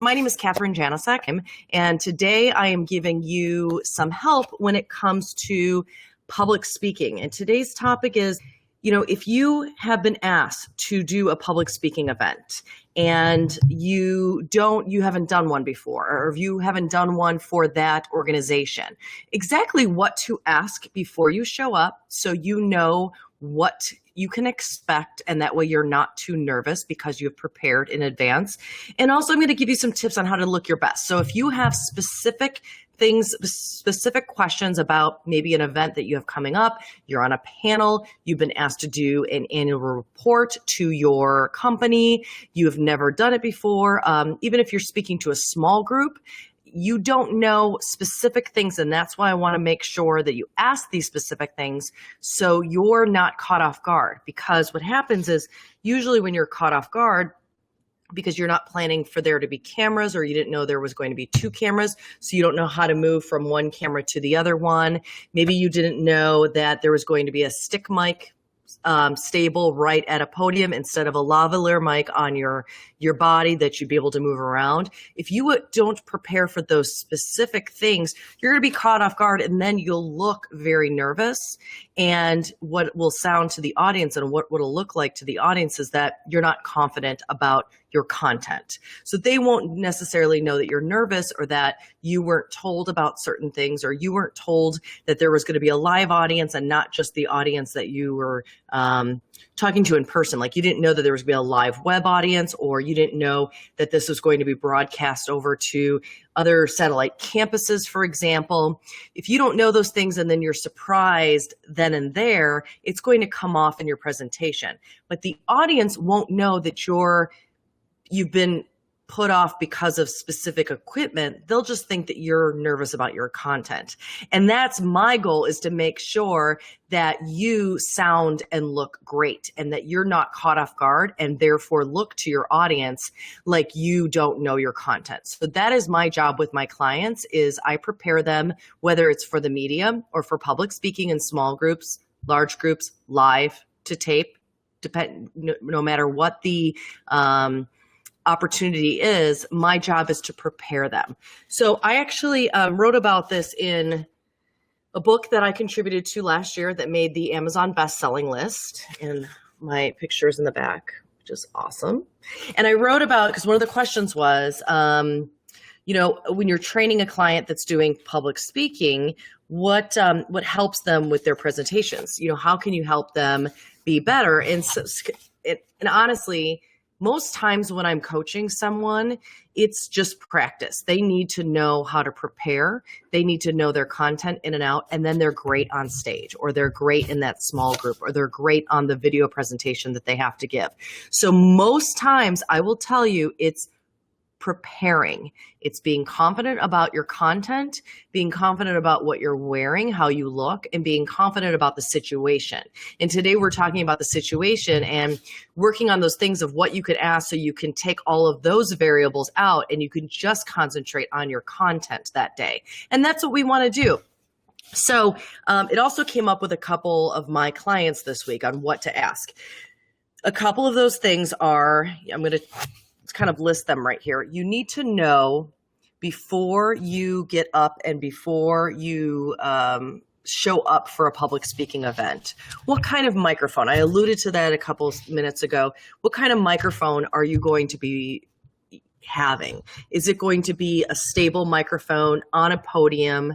My name is Kathryn Janicek, and today I am giving you some help when it comes to public speaking. And today's topic is, if you have been asked to do a public speaking event and you haven't done one before, or if you haven't done one for that organization, exactly what to ask before you show up so you know what you can expect, and that way you're not too nervous because you've prepared in advance. And also I'm going to give you some tips on how to look your best. So if you have specific questions about maybe an event that you have coming up, you're on a panel, you've been asked to do an annual report to your company, you have never done it before, even if you're speaking to a small group, you don't know specific things, and that's why I want to make sure that you ask these specific things so you're not caught off guard. Because what happens is usually when you're caught off guard, because you're not planning for there to be cameras, or you didn't know there was going to be 2 cameras, so you don't know how to move from one camera to the other one. Maybe you didn't know that there was going to be a stick mic stable right at a podium instead of a lavalier mic on your body that you'd be able to move around. If you don't prepare for those specific things, you're going to be caught off guard, and then you'll look very nervous. And what will sound to the audience and what it'll look like to the audience is that you're not confident about your content. So they won't necessarily know that you're nervous, or that you weren't told about certain things, or you weren't told that there was going to be a live audience and not just the audience that you were talking to in person. Like you didn't know that there was going to be a live web audience, or you didn't know that this was going to be broadcast over to other satellite campuses, for example. If you don't know those things and then you're surprised then and there, it's going to come off in your presentation. But the audience won't know that you've been put off because of specific equipment. They'll just think that you're nervous about your content. And that's my goal, is to make sure that you sound and look great, and that you're not caught off guard and therefore look to your audience like you don't know your content. So that is my job with my clients, is I prepare them, whether it's for the media or for public speaking in small groups, large groups, live to tape, no matter what the opportunity is, my job is to prepare them. So I actually wrote about this in a book that I contributed to last year that made the Amazon best-selling list, and my picture is in the back, which is awesome. And I wrote about, because one of the questions was, when you're training a client that's doing public speaking, what helps them with their presentations? How can you help them be better? And honestly, most times when I'm coaching someone, it's just practice. They need to know how to prepare. They need to know their content in and out, and then they're great on stage, or they're great in that small group, or they're great on the video presentation that they have to give. So most times I will tell you it's preparing. It's being confident about your content, being confident about what you're wearing, how you look, and being confident about the situation. And today we're talking about the situation and working on those things of what you could ask, so you can take all of those variables out and you can just concentrate on your content that day. And that's what we want to do. So it also came up with a couple of my clients this week on what to ask. A couple of those things are, I'm going to kind of list them right here. You need to know before you get up and before you show up for a public speaking event, what kind of microphone? I alluded to that a couple minutes ago. What kind of microphone are you going to be having? Is it going to be a stable microphone on a podium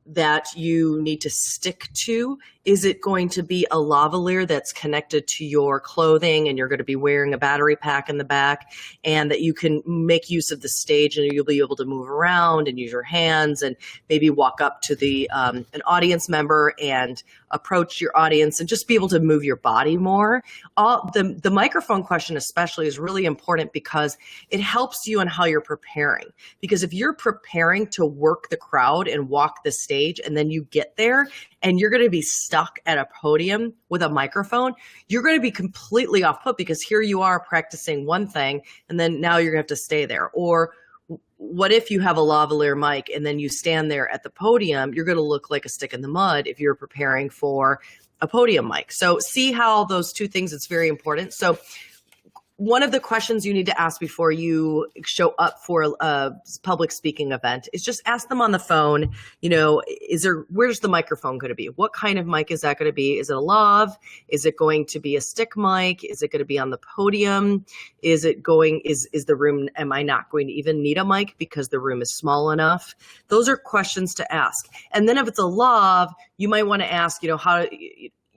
that you need to stick to? Is it going to be a lavalier that's connected to your clothing and you're going to be wearing a battery pack in the back, and that you can make use of the stage and you'll be able to move around and use your hands and maybe walk up to an audience member and approach your audience and just be able to move your body more? The microphone question especially is really important because it helps you on how you're preparing. Because if you're preparing to work the crowd and walk the stage, and then you get there and you're going to be stuck at a podium with a microphone, you're going to be completely off put, because here you are practicing one thing and then now you're going to have to stay there. Or what if you have a lavalier mic and then you stand there at the podium? You're going to look like a stick in the mud if you're preparing for a podium mic. So see how those two things, it's very important. So one of the questions you need to ask before you show up for a public speaking event is just ask them on the phone, where's the microphone going to be? What kind of mic is that going to be? Is it a lav? Is it going to be a stick mic? Is it going to be on the podium? Is the room, am I not going to even need a mic because the room is small enough? Those are questions to ask. And then if it's a lav, you might want to ask,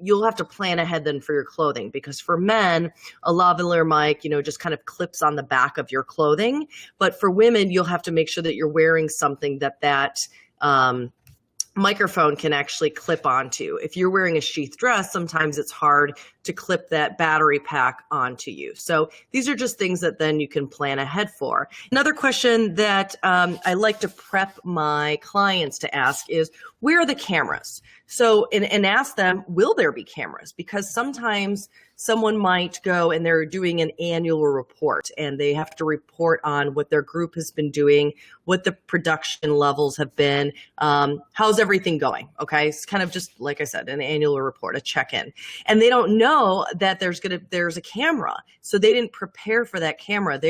you'll have to plan ahead then for your clothing, because for men, a lavalier mic, just kind of clips on the back of your clothing. But for women, you'll have to make sure that you're wearing something that microphone can actually clip onto. If you're wearing a sheath dress, sometimes it's hard to clip that battery pack onto you. So these are just things that then you can plan ahead for. Another question that I like to prep my clients to ask is, where are the cameras? So, and ask them, will there be cameras? Because sometimes someone might go and they're doing an annual report and they have to report on what their group has been doing, what the production levels have been, how's everything going? Okay. It's kind of just, like I said, an annual report, a check-in. And they don't know that there's a camera. So they didn't prepare for that camera.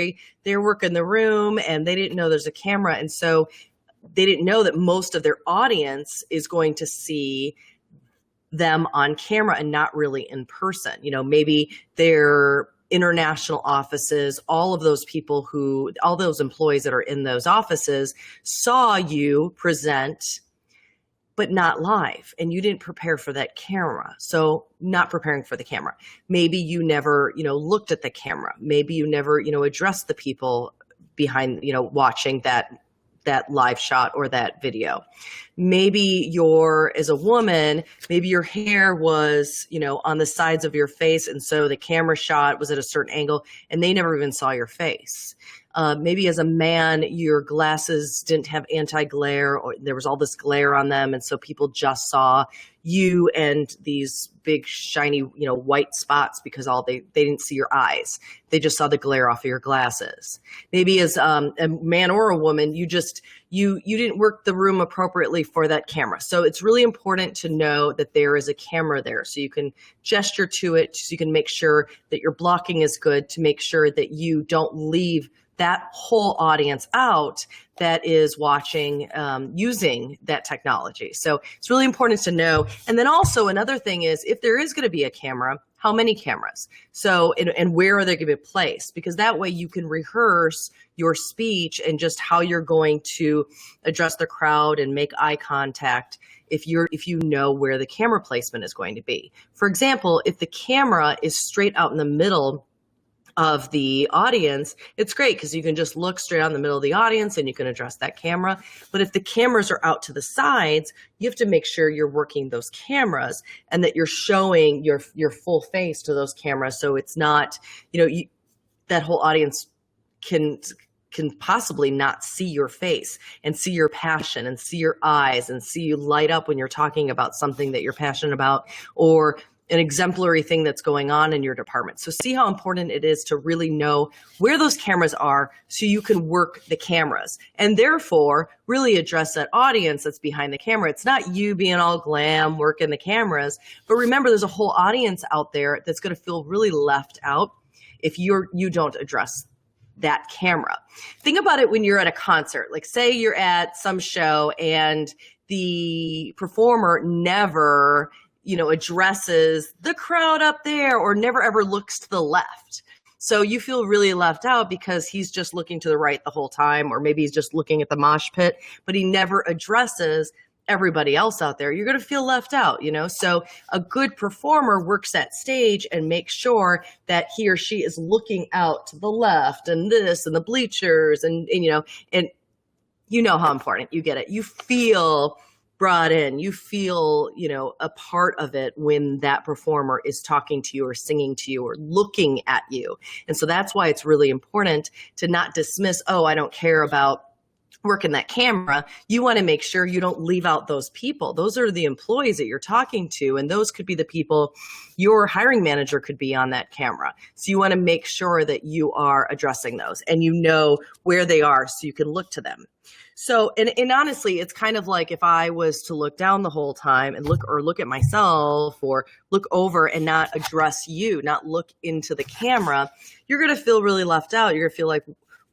They're working the room and they didn't know there's a camera. And so they didn't know that most of their audience is going to see them on camera and not really in person. Maybe their international offices, all those employees that are in those offices saw you present, but not live, and you didn't prepare for that camera. So not preparing for the camera. Maybe you never, looked at the camera. Maybe you never, addressed the people behind, watching that live shot or that video. Maybe as a woman, maybe your hair was, on the sides of your face. And so the camera shot was at a certain angle and they never even saw your face. Maybe as a man, your glasses didn't have anti-glare, or there was all this glare on them. And so people just saw you and these big shiny, white spots because they didn't see your eyes. They just saw the glare off of your glasses. Maybe as a man or a woman, you didn't work the room appropriately for that camera. So it's really important to know that there is a camera there, so you can gesture to it, so you can make sure that your blocking is good, to make sure that you don't leave that whole audience out that is watching using that technology. So it's really important to know. And then also another thing is, if there is going to be a camera, how many cameras? So, and where are they going to be placed? Because that way you can rehearse your speech and just how you're going to address the crowd and make eye contact if you know where the camera placement is going to be. For example, if the camera is straight out in the middle of the audience, it's great because you can just look straight out in the middle of the audience and you can address that camera. But if the cameras are out to the sides, you have to make sure you're working those cameras and that you're showing your full face to those cameras. So it's not, that whole audience can possibly not see your face and see your passion and see your eyes and see you light up when you're talking about something that you're passionate about, or an exemplary thing that's going on in your department. So see how important it is to really know where those cameras are so you can work the cameras and therefore really address that audience that's behind the camera. It's not you being all glam working the cameras, but remember there's a whole audience out there that's going to feel really left out if you don't address that camera. Think about it when you're at a concert. Like say you're at some show and the performer never addresses the crowd up there or never ever looks to the left. So you feel really left out because he's just looking to the right the whole time, or maybe he's just looking at the mosh pit, but he never addresses everybody else out there. You're going to feel left out, So a good performer works that stage and makes sure that he or she is looking out to the left and this and the bleachers and how important you get it. You feel brought in, you feel, a part of it when that performer is talking to you or singing to you or looking at you. And so that's why it's really important to not dismiss, oh, I don't care about working that camera, you want to make sure you don't leave out those people. Those are the employees that you're talking to, and those could be the people your hiring manager could be on that camera. So you want to make sure that you are addressing those and you know where they are so you can look to them. So, and honestly, it's kind of like if I was to look down the whole time and look at myself or look over and not address you, not look into the camera, you're going to feel really left out. You're going to feel like,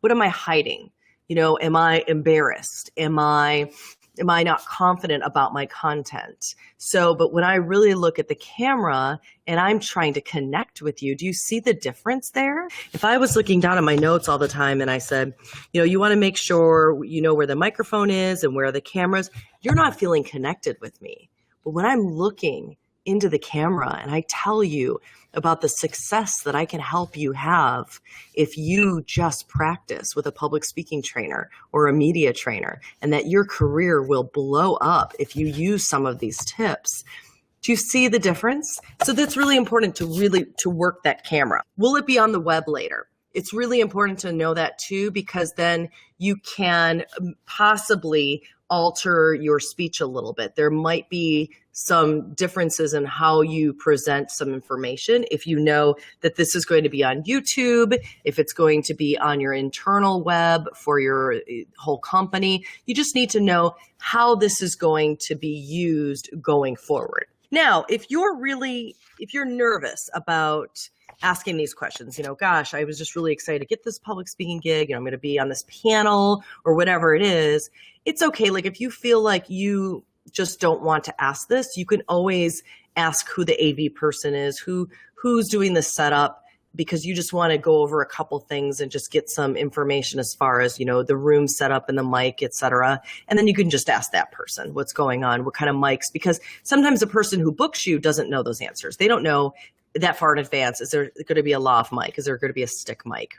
what am I hiding? Am I embarrassed? Am I not confident about my content? So, but when I really look at the camera and I'm trying to connect with you, do you see the difference there? If I was looking down at my notes all the time and I said, you want to make sure you know where the microphone is and where the camera's, you're not feeling connected with me. But when I'm looking into the camera and I tell you about the success that I can help you have if you just practice with a public speaking trainer or a media trainer, and that your career will blow up if you use some of these tips. Do you see the difference? So that's really important to work that camera. Will it be on the web later? It's really important to know that too, because then you can possibly alter your speech a little bit. There might be some differences in how you present some information. If you know that this is going to be on YouTube, if it's going to be on your internal web for your whole company, you just need to know how this is going to be used going forward. Now, if you're nervous about asking these questions, gosh, I was just really excited to get this public speaking gig, I'm going to be on this panel or whatever it is, it's okay. Like if you feel like you just don't want to ask this, you can always ask who the AV person is, who's doing the setup, because you just want to go over a couple things and just get some information as far as, the room setup and the mic, et cetera. And then you can just ask that person what's going on, what kind of mics, because sometimes the person who books you doesn't know those answers. They don't know that far in advance. Is there going to be a lav mic? Is there going to be a stick mic?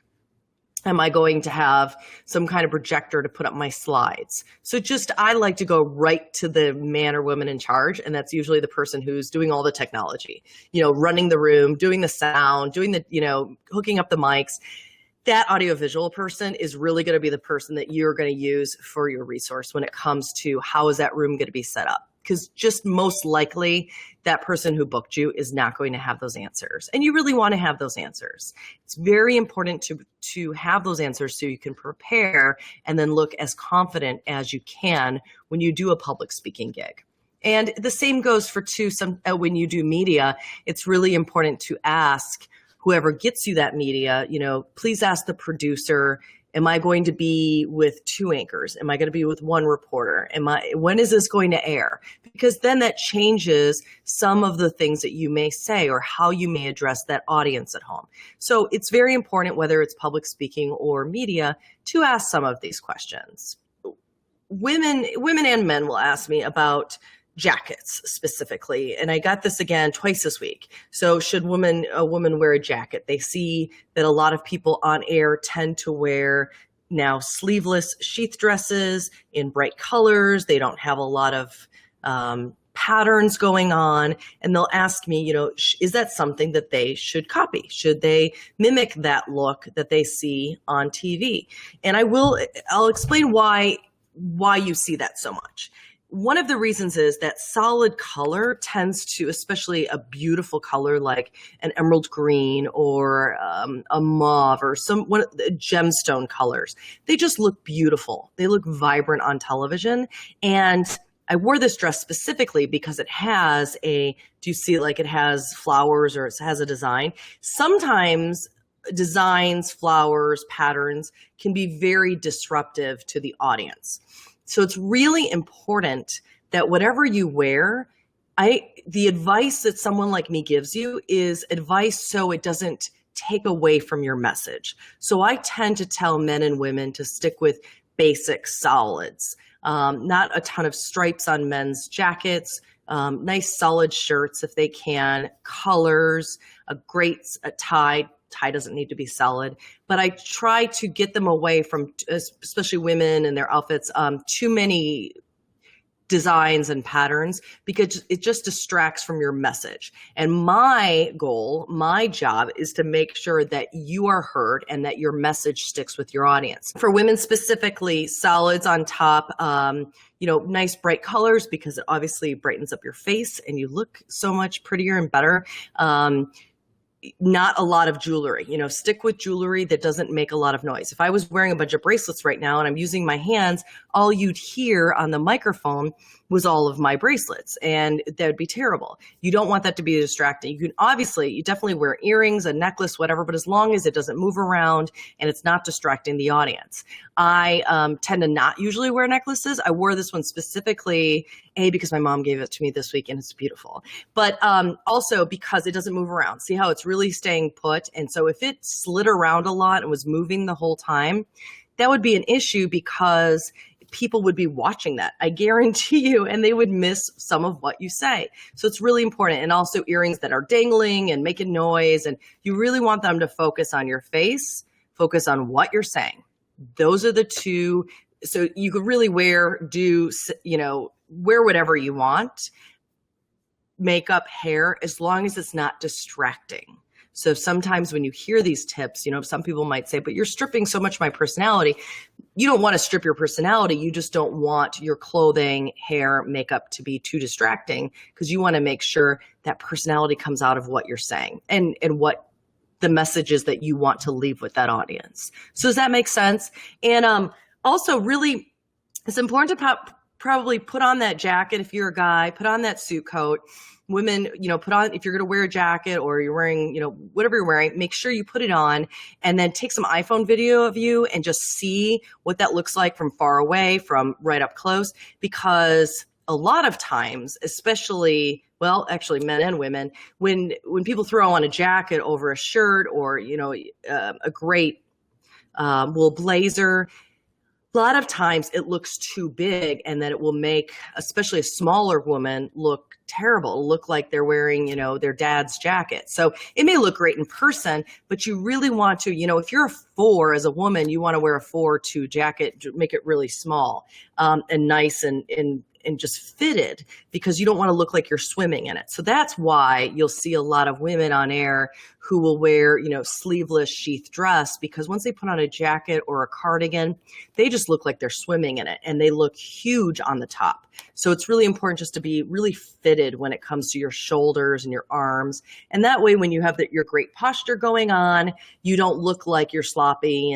Am I going to have some kind of projector to put up my slides? So I like to go right to the man or woman in charge. And that's usually the person who's doing all the technology, running the room, doing the sound, doing the, hooking up the mics. That audiovisual person is really going to be the person that you're going to use for your resource when it comes to how is that room going to be set up. Because just most likely that person who booked you is not going to have those answers. And you really want to have those answers. It's very important to have those answers so you can prepare and then look as confident as you can when you do a public speaking gig. And the same goes for when you do media, it's really important to ask whoever gets you that media, please ask the producer, am I going to be with 2 anchors? Am I going to be with 1 reporter? When is this going to air? Because then that changes some of the things that you may say or how you may address that audience at home. So it's very important, whether it's public speaking or media, to ask some of these questions. Women and men will ask me about jackets specifically. And I got this again twice this week. So should a woman wear a jacket? They see that a lot of people on air tend to wear now sleeveless sheath dresses in bright colors. They don't have a lot of patterns going on. And they'll ask me, is that something that they should copy? Should they mimic that look that they see on TV? And I'll explain why you see that so much. One of the reasons is that solid color tends to, especially a beautiful color like an emerald green or a mauve or one of the gemstone colors, they just look beautiful. They look vibrant on television. And I wore this dress specifically because it has do you see like it has flowers or it has a design? Sometimes designs, flowers, patterns can be very disruptive to the audience. So it's really important that whatever you wear, the advice that someone like me gives you is advice so it doesn't take away from your message. So I tend to tell men and women to stick with basic solids, not a ton of stripes on men's jackets, nice solid shirts if they can, colors, a tie. Tie doesn't need to be solid, but I try to get them away from, especially women and their outfits, too many designs and patterns, because it just distracts from your message. And my goal, my job is to make sure that you are heard and that your message sticks with your audience. For women specifically, solids on top, nice bright colors, because it obviously brightens up your face and you look so much prettier and better. Not a lot of jewelry, stick with jewelry that doesn't make a lot of noise. If I was wearing a bunch of bracelets right now and I'm using my hands, all you'd hear on the microphone was all of my bracelets, and that would be terrible. You don't want that to be distracting. You definitely wear earrings, a necklace, whatever, but as long as it doesn't move around and it's not distracting the audience. I tend to not usually wear necklaces. I wore this one specifically, because my mom gave it to me this week and it's beautiful, but also because it doesn't move around. See how it's really staying put? And so if it slid around a lot and was moving the whole time, that would be an issue, because people would be watching that, I guarantee you, and they would miss some of what you say. So it's really important. And also earrings that are dangling and making noise, and you really want them to focus on your face, focus on what you're saying. Those are the two. So you could really wear whatever you want, makeup, hair, as long as it's not distracting. So sometimes when you hear these tips, some people might say, but you're stripping so much of my personality. You don't want to strip your personality. You just don't want your clothing, hair, makeup to be too distracting, because you want to make sure that personality comes out of what you're saying and what the message is that you want to leave with that audience. So does that make sense? And also really, it's important to probably put on that jacket. If you're a guy, put on that suit coat. Women, put on, if you're going to wear a jacket or you're wearing, whatever you're wearing, make sure you put it on, and then take some iPhone video of you and just see what that looks like from far away, from right up close. Because a lot of times, especially, well, actually men and women, when people throw on a jacket over a shirt or, a great wool blazer, a lot of times it looks too big, and then it will make, especially a smaller woman, look terrible. It'll look like they're wearing, their dad's jacket. So it may look great in person, but you really want to, if you're a 4 as a woman, you want to wear a 4-2 jacket, make it really small and nice and just fitted, because you don't want to look like you're swimming in it. So that's why you'll see a lot of women on air who will wear, sleeveless sheath dress, because once they put on a jacket or a cardigan, they just look like they're swimming in it, and they look huge on the top. So it's really important just to be really fitted when it comes to your shoulders and your arms. And that way, when you have your great posture going on, you don't look like you're sloppy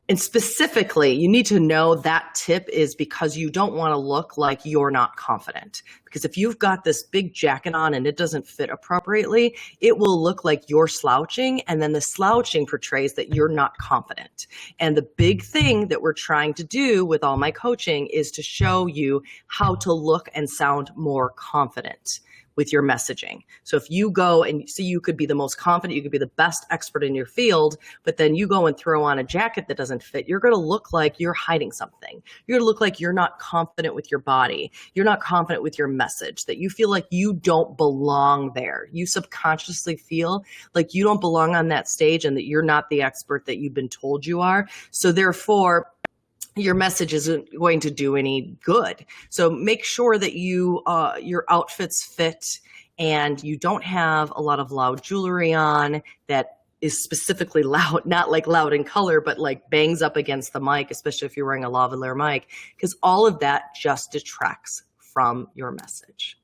and specifically, you need to know that tip is because you don't want to look like you're not confident. Because if you've got this big jacket on and it doesn't fit appropriately, it will look like you're slouching, and then the slouching portrays that you're not confident. And the big thing that we're trying to do with all my coaching is to show you how to look and sound more confident with your messaging. So if you go and see, you could be the most confident, you could be the best expert in your field, but then you go and throw on a jacket that doesn't fit, you're going to look like you're hiding something. You're going to look like you're not confident with your body. You're not confident with your message, that you feel like you don't belong there. You subconsciously feel like you don't belong on that stage and that you're not the expert that you've been told you are. So therefore, your message isn't going to do any good. So make sure that your outfits fit, and you don't have a lot of loud jewelry on that is specifically loud, not like loud in color, but like bangs up against the mic, especially if you're wearing a lavalier mic, because all of that just detracts from your message.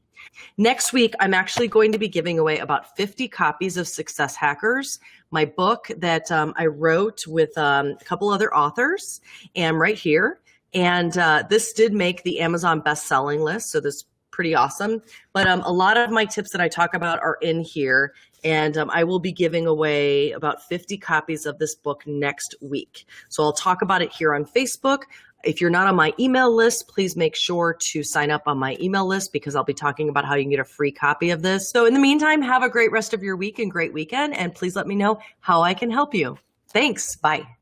Next week, I'm actually going to be giving away about 50 copies of Success Hackers, my book that I wrote with a couple other authors, and right here. And this did make the Amazon best-selling list, so this is pretty awesome. But a lot of my tips that I talk about are in here, and I will be giving away about 50 copies of this book next week. So I'll talk about it here on Facebook. If you're not on my email list, please make sure to sign up on my email list, because I'll be talking about how you can get a free copy of this. So in the meantime, have a great rest of your week and great weekend, and please let me know how I can help you. Thanks. Bye.